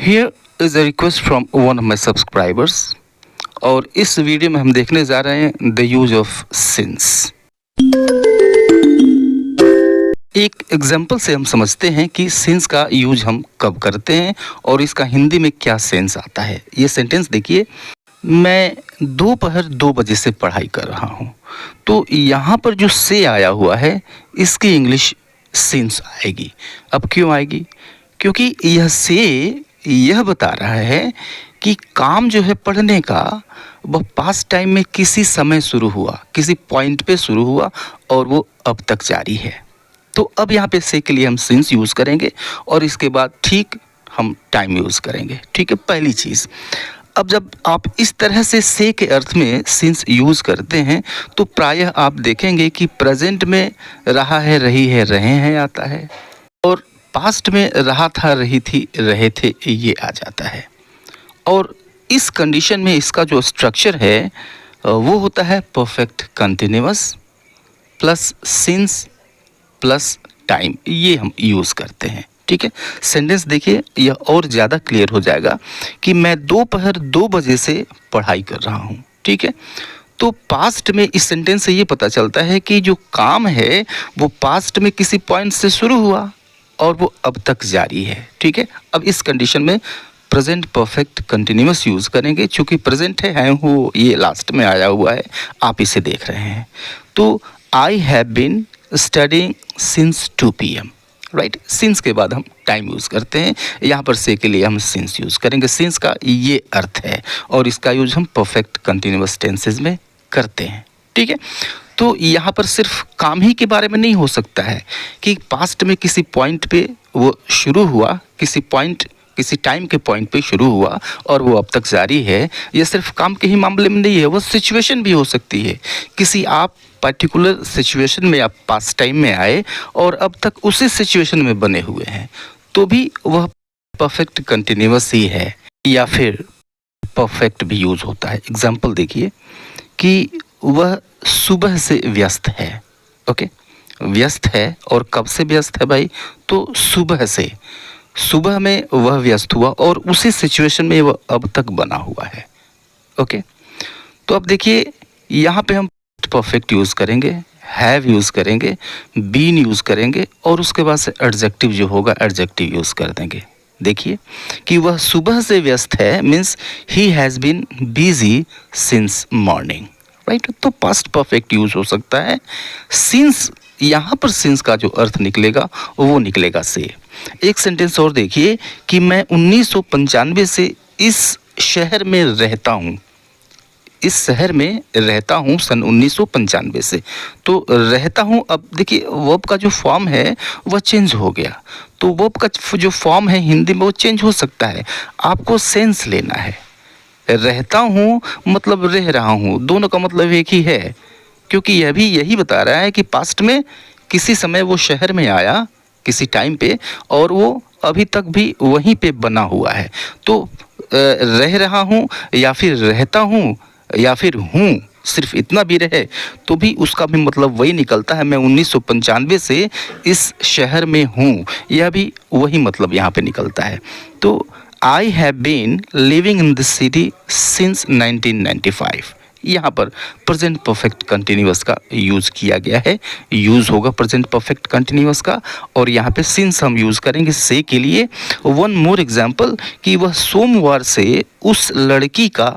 Here is a request from one of my subscribers और इस video में हम देखने जा रहे हैं द यूज ऑफ सिंस। एक एग्जाम्पल से हम समझते हैं कि सिंस का यूज हम कब करते हैं और इसका हिंदी में क्या सेंस आता है। ये सेंटेंस देखिए, मैं दोपहर 2 बजे से पढ़ाई कर रहा हूँ। तो यहाँ पर जो से आया हुआ है इसकी इंग्लिश सिंस आएगी। अब क्यों आएगी? क्योंकि यह से यह बता रहा है कि काम जो है पढ़ने का वह पास्ट टाइम में किसी समय शुरू हुआ, किसी पॉइंट पे शुरू हुआ और वो अब तक जारी है। तो अब यहाँ पे से के लिए हम सिंस यूज़ करेंगे और इसके बाद ठीक हम टाइम यूज़ करेंगे। ठीक है, पहली चीज़। अब जब आप इस तरह से के अर्थ में सिंस यूज़ करते हैं तो प्रायः आप देखेंगे कि प्रेजेंट में रहा है, रही है, रहे हैं आता है और पास्ट में रहा था, रही थी, रहे थे ये आ जाता है। और इस कंडीशन में इसका जो स्ट्रक्चर है वो होता है perfect continuous plus since plus time, ये हम यूज़ करते हैं। ठीक है, सेंटेंस देखिए, यह और ज़्यादा क्लियर हो जाएगा कि मैं दोपहर 2 बजे से पढ़ाई कर रहा हूँ। ठीक है, तो पास्ट में इस सेंटेंस से ये पता चलता है कि जो काम है वो पास्ट में किसी पॉइंट से शुरू हुआ और वो अब तक जारी है। ठीक है, अब इस कंडीशन में प्रेजेंट परफेक्ट कंटिन्यूअस यूज़ करेंगे। चूँकि प्रेजेंट है हूँ, ये लास्ट में आया हुआ है, आप इसे देख रहे हैं। तो I have been studying since 2 PM, right. Since के बाद हम टाइम यूज़ करते हैं। यहाँ पर से के लिए हम सिंस यूज़ करेंगे। सिंस का ये अर्थ है और इसका यूज हम परफेक्ट कंटिन्यूअस टेंसेज में करते हैं। ठीक है, तो यहाँ पर सिर्फ काम ही के बारे में नहीं हो सकता है कि पास्ट में किसी पॉइंट पे वो शुरू हुआ, किसी टाइम के पॉइंट पे शुरू हुआ और वो अब तक जारी है। ये सिर्फ काम के ही मामले में नहीं है, वो सिचुएशन भी हो सकती है। किसी आप पर्टिकुलर सिचुएशन में आप पास्ट टाइम में आए और अब तक उसी सिचुएशन में बने हुए हैं, तो भी वह परफेक्ट कंटिन्यूअस ही है या फिर परफेक्ट भी यूज होता है। एग्जाम्पल देखिए कि वह सुबह से व्यस्त है। ओके, व्यस्त है और कब से व्यस्त है भाई? तो सुबह से, सुबह में वह व्यस्त हुआ और उसी सिचुएशन में वह अब तक बना हुआ है। ओके, तो अब देखिए यहाँ पे हम परफेक्ट यूज़ करेंगे, हैव यूज़ करेंगे, बीन यूज़ करेंगे और उसके बाद से एडजेक्टिव जो होगा एडजेक्टिव यूज़ कर देंगे। देखिए कि वह सुबह से व्यस्त है means he has been busy since morning, right. तो पास्ट परफेक्ट यूज़ हो सकता है। सिंस, यहाँ पर सिंस का जो अर्थ निकलेगा वो निकलेगा से। एक सेंटेंस और देखिए कि मैं 1995 से इस शहर में रहता हूँ। इस शहर में रहता हूँ सन 1995 से। तो रहता हूँ, अब देखिए वर्ब का जो फॉर्म है वह चेंज हो गया। तो वर्ब का जो फॉर्म है हिंदी में वो चेंज हो सकता है। आपको सेंस लेना है। रहता हूँ मतलब रह रहा हूँ, दोनों का मतलब एक ही है। क्योंकि यह भी यही बता रहा है कि पास्ट में किसी समय वो शहर में आया किसी टाइम पे और वो अभी तक भी वहीं पे बना हुआ है। तो रह रहा हूँ या फिर रहता हूँ या फिर हूँ, सिर्फ इतना भी रहे तो भी उसका भी मतलब वही निकलता है। मैं 1995 से इस शहर में हूँ, यह भी वही मतलब यहाँ पे निकलता है। तो I have been living in this city since 1995, यहाँ पर प्रेजेंट परफेक्ट कंटिन्यूअस का यूज़ किया गया है। यूज़ होगा प्रेजेंट परफेक्ट कंटिन्यूअस का और यहाँ पे सिंस हम यूज़ करेंगे से के लिए। वन मोर एग्जाम्पल कि वह सोमवार से उस लड़की का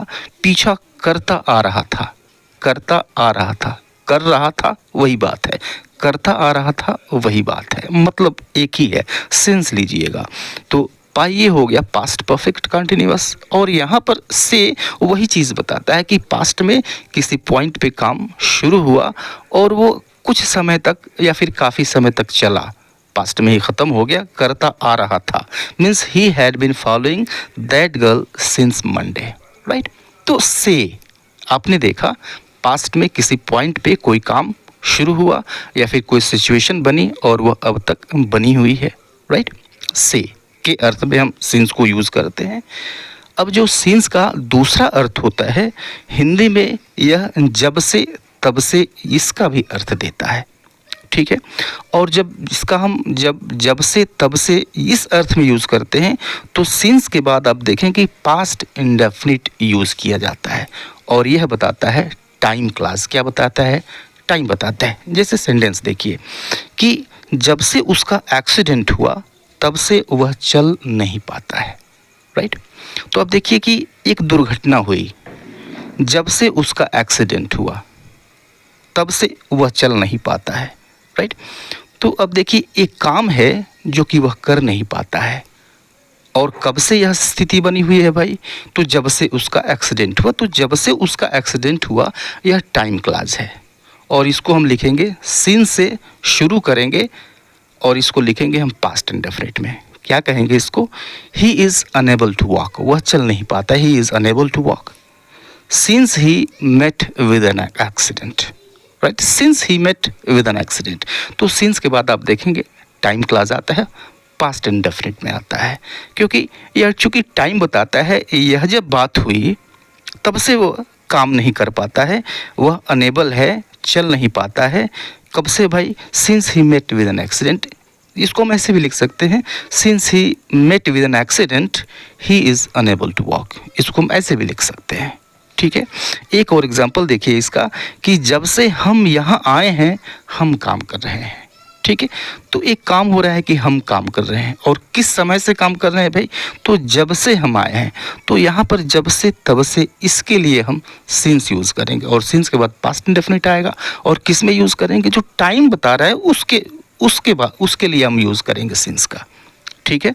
पीछा करता आ रहा था। करता आ रहा था, कर रहा था वही बात है, करता आ रहा था वही बात है, मतलब एक ही है। सिंस लीजिएगा तो ये हो गया पास्ट परफेक्ट कंटिन्यूअस। और यहाँ पर से वही चीज़ बताता है कि पास्ट में किसी पॉइंट पे काम शुरू हुआ और वो कुछ समय तक या फिर काफ़ी समय तक चला, पास्ट में ही ख़त्म हो गया, करता आ रहा था means he had been following that girl since Monday, right. तो से आपने देखा पास्ट में किसी पॉइंट पे कोई काम शुरू हुआ या फिर कोई सिचुएशन बनी और वह अब तक बनी हुई है, राइट। से के अर्थ में हम सिंस को यूज़ करते हैं। अब जो सिंस का दूसरा अर्थ होता है हिंदी में, यह जब से तब से इसका भी अर्थ देता है। ठीक है। और जब इसका हम जब से तब से इस अर्थ में यूज़ करते हैं तो सिंस के बाद आप देखें कि पास्ट इंडेफिनिट यूज़ किया जाता है और यह बताता है टाइम क्लास। क्या बताता है? टाइम बताता है। जैसे सेंटेंस देखिए कि जब से उसका एक्सीडेंट हुआ तब से वह चल नहीं पाता है, राइट। तो अब देखिए कि एक दुर्घटना हुई, जब से उसका एक्सीडेंट हुआ तब से वह चल नहीं पाता है, राइट। तो अब देखिए एक काम है जो कि वह कर नहीं पाता है और कब से यह स्थिति बनी हुई है भाई? तो जब से उसका एक्सीडेंट हुआ। तो जब से उसका एक्सीडेंट हुआ यह टाइम क्लास है और इसको हम लिखेंगे सिंस से शुरू करेंगे और इसको लिखेंगे हम पास्ट इंडेफिनिट में। क्या कहेंगे इसको? He is unable to walk, वह चल नहीं पाता, he is unable to walk since he met with an accident, right. Since he met with an accident. तो सिंस के बाद आप देखेंगे टाइम क्लास आता है, पास्ट इंडेफिनिट में आता है, क्योंकि यह चूँकि टाइम बताता है, यह जब बात हुई तब से वो काम नहीं कर पाता है, वह अनेबल है, चल नहीं पाता है। कब से भाई? Since he met with an accident. इसको हम ऐसे भी लिख सकते हैं, since he met with an accident he is unable to walk. इसको हम ऐसे भी लिख सकते हैं, ठीक है। एक और एग्जांपल देखिए इसका कि जब से हम यहाँ आए हैं हम काम कर रहे हैं, ठीक है। तो एक काम हो रहा है कि हम काम कर रहे हैं और किस समय से काम कर रहे हैं भाई? तो जब से हम आए हैं। तो यहाँ पर जब से तब से इसके लिए हम सिंस यूज़ करेंगे और सिंस के बाद पास्ट इंडेफिनिट आएगा और किस में यूज़ करेंगे? जो टाइम बता रहा है उसके बाद उसके लिए हम यूज़ करेंगे सिंस का, ठीक है।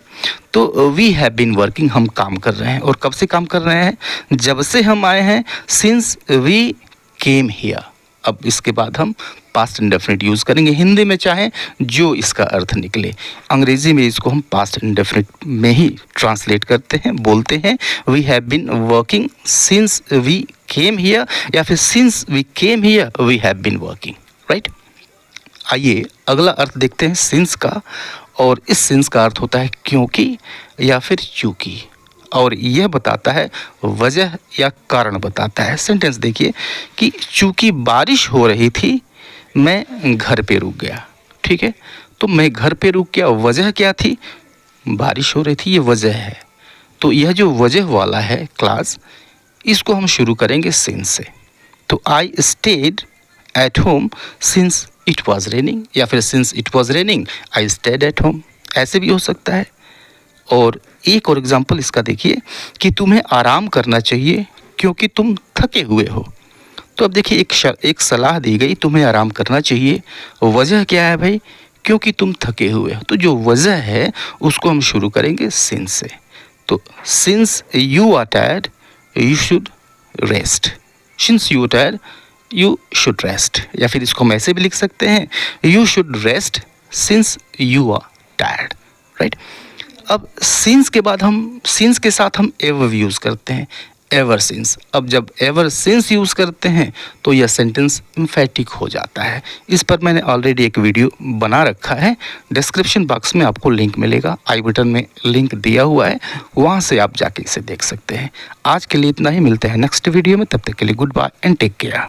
तो वी हैव बीन वर्किंग, हम काम कर रहे हैं और कब से काम कर रहे हैं? जब से हम आए हैं, सिंस वी केम हियर। अब इसके बाद हम पास्ट इंडेफिनिट यूज़ करेंगे, हिंदी में चाहे जो इसका अर्थ निकले। अंग्रेज़ी में इसको हम पास्ट इंडेफिनिट में ही ट्रांसलेट करते हैं, बोलते हैं we have been working since we came here या फिर since we came here we have been working, right. आइए अगला अर्थ देखते हैं सिंस का और इस सिंस का अर्थ होता है क्योंकि या फिर चूँकि और यह बताता है वजह या कारण बताता है। सेंटेंस देखिए कि चूँकि बारिश हो रही थी मैं घर पे रुक गया, ठीक है। तो मैं घर पे रुक गया, वजह क्या थी? बारिश हो रही थी, ये वजह है। तो यह जो वजह वाला है क्लास, इसको हम शुरू करेंगे सिंस से। तो I stayed at home since it was raining या फिर since it was raining I stayed at home, ऐसे भी हो सकता है। और एक और एग्जांपल इसका देखिए कि तुम्हें आराम करना चाहिए क्योंकि तुम थके हुए हो। तो अब देखिए एक सलाह दी गई, तुम्हें आराम करना चाहिए। वजह क्या है भाई? क्योंकि तुम थके हुए हो। तो जो वजह है उसको हम शुरू करेंगे सिंस से। तो since you are tired you should rest, since you are tired you should rest, या फिर इसको हम ऐसे भी लिख सकते हैं you should rest since you are tired, right. अब सिंस के बाद हम सिंस के साथ हम एवर यूज़ करते हैं, एवर सिंस। अब जब एवर सिंस यूज़ करते हैं तो यह सेंटेंस एम्फैटिक हो जाता है। इस पर मैंने ऑलरेडी एक वीडियो बना रखा है, डिस्क्रिप्शन बॉक्स में आपको लिंक मिलेगा, आई बटन में लिंक दिया हुआ है, वहाँ से आप जाके इसे देख सकते हैं। आज के लिए इतना ही, मिलते हैं नेक्स्ट वीडियो में, तब तक के लिए good bye and take care.